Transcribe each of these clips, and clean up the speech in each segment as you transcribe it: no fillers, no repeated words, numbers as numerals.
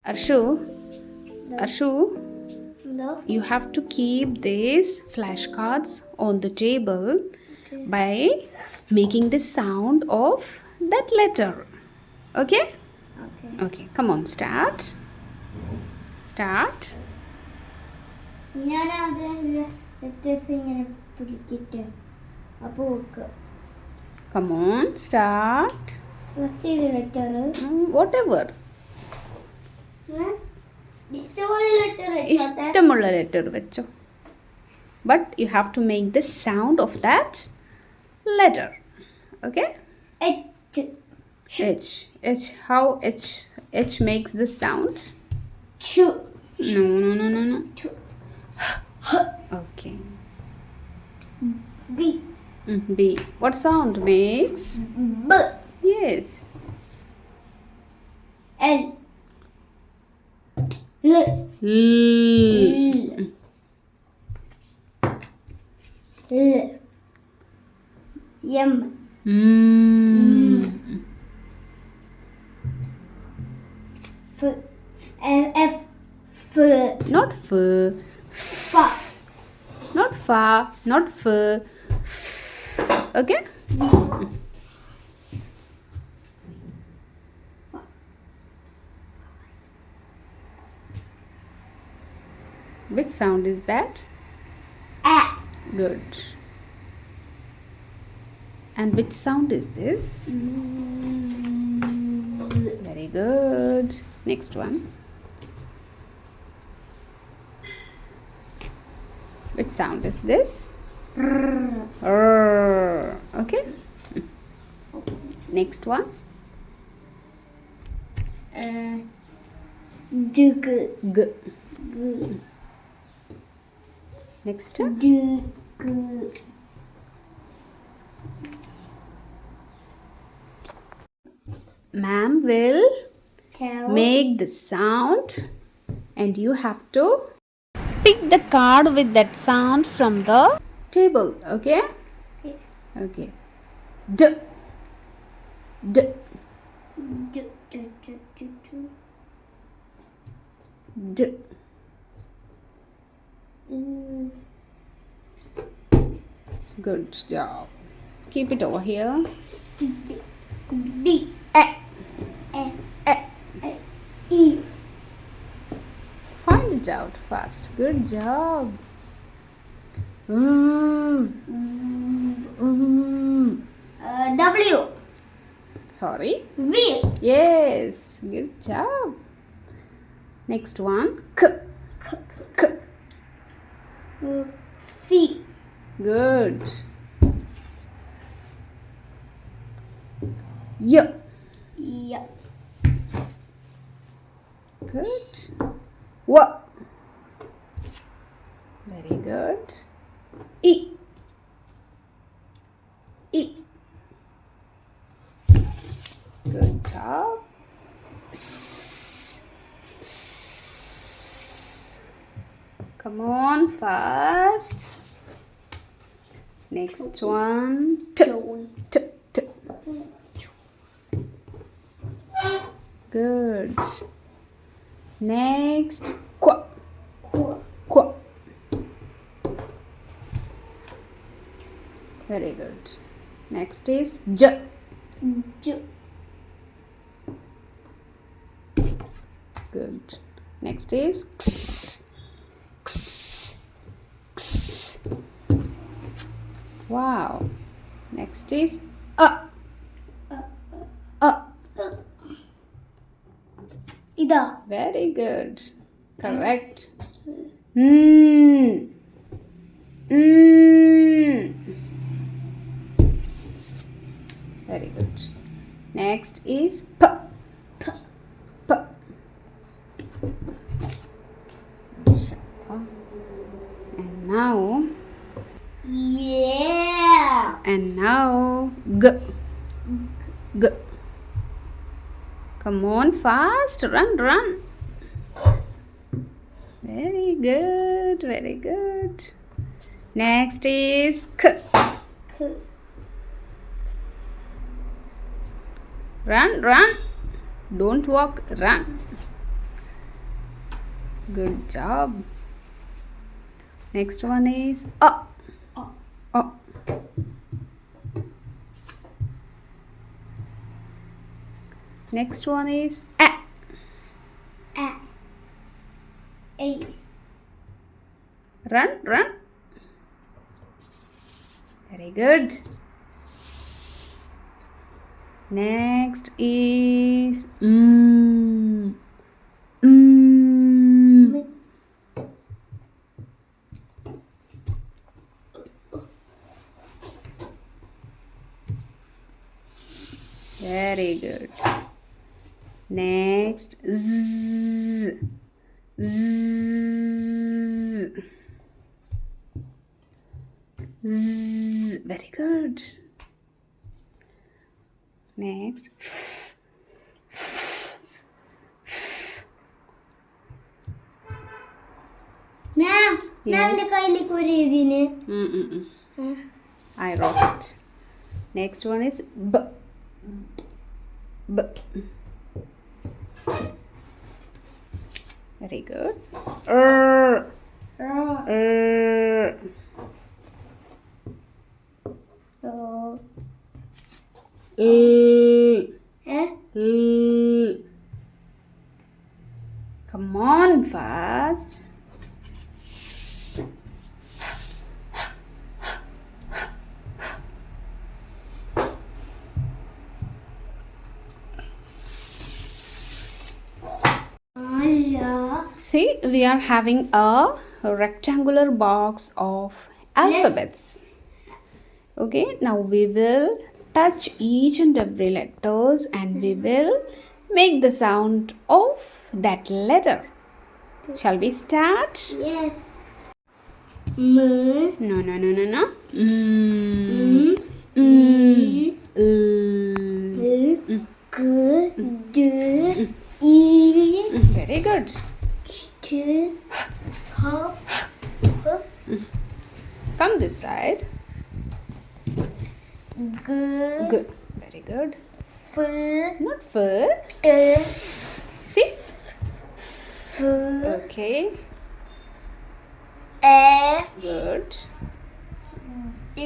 Arshu, Arshu, No. you have to keep these flashcards on the table by making the sound of that letter. Okay? Okay. Okay, come on, start. Start. ഞാൻ അതിലെ letters ഇങ്ങനെ പിടിക്കട്ടെ അപ്പോൾ okay Come on, start. First ചെയ്ത letter Whatever. ഇഷ്ടമുള്ള letter എടുത്തോട്ടെ ഇഷ്ടമുള്ള letter വെച്ചോ. But you have to make the sound of that letter. Okay? H H. H. How H makes the sound? ചു No. ചു Okay. B B. What sound makes? ബ Yes. L ൽ L. ൽ M Mm. F F F Not F. ഫ Not fa. Not F. Okay? Which sound is that? A Good. And which sound is this? Very good. Next one. Which sound is this? R. Okay. Next one. Tuk G. Next. Tuk Ma'am will tell make the sound and you have to pick the card with that sound from the table. Okay? Okay. D. D. du du du du du D. Good job. Keep it over here. di E. e E. e Find it out fast. Good job. w Sorry. v Yes. Good job. Next one. K. K. c Good. Y. y Good. W. Very good. E. E. Good job. S. Come on, fast. Next one. T. T. T. Good. Next. Qu. Qu. Very good. Next is J. j Good. Next is X. X. X. Wow. Next is A. A. ഇതാ Very good. Correct. Mm. Mm. Very good. Next is P. P. P. And now, yeah and now, G. G. Come on, fast, run. Very good, very good. Next is K. k Run. Don't walk, run. Good job. Next one is O. O. Next one is A. A. A. Run, run. Very good. Next is Mm. Very good. Next Z. Z. Z. Very good. Next. Ma'am Yes. മാമിന്റെ കയ്യിലേക്ക് ഒരു ഇതിന് I wrote it. Next one is B. B. Very good. R. R. L. L. Come on, fast. See, we are having a rectangular box of alphabets. Okay, now we will touch each and every letters and we will make the sound of that letter. Shall we start? Yes. No. Very good. Come this side. G. Very good. Not F. See? Okay. Good. D.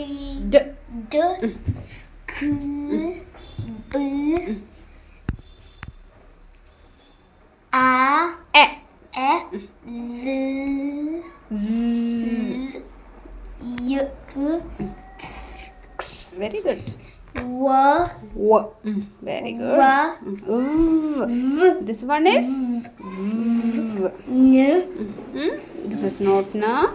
E. Z. Very good. W. Very good. This one is V. This is not na.